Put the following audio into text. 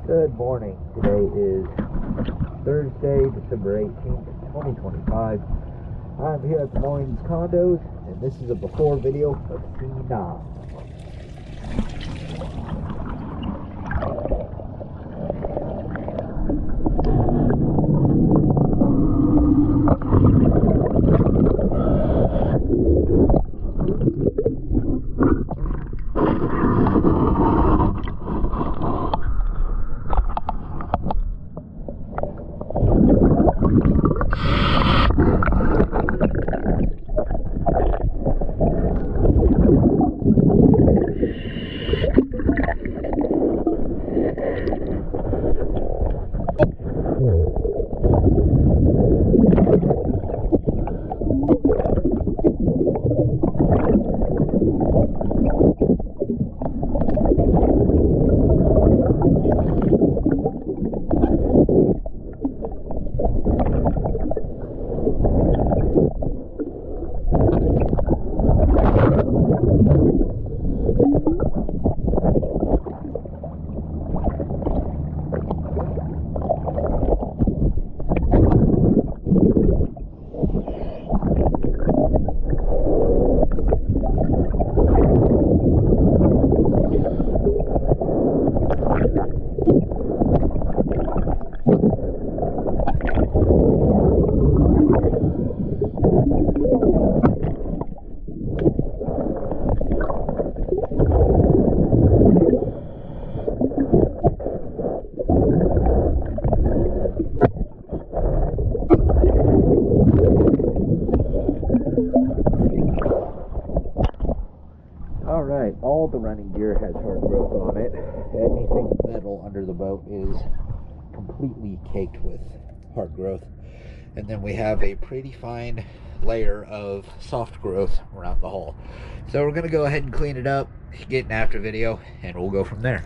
Good morning. Today is Thursday, December 18th, 2025. I'm here at the Mornings Condos, and this is a before video of C9. Alright, all the running gear has hard growth on it. Anything metal under the boat is completely caked with hard growth. And then we have a pretty fine layer of soft growth around the hull. So we're going to go ahead and clean it up, get an after video, and we'll go from there.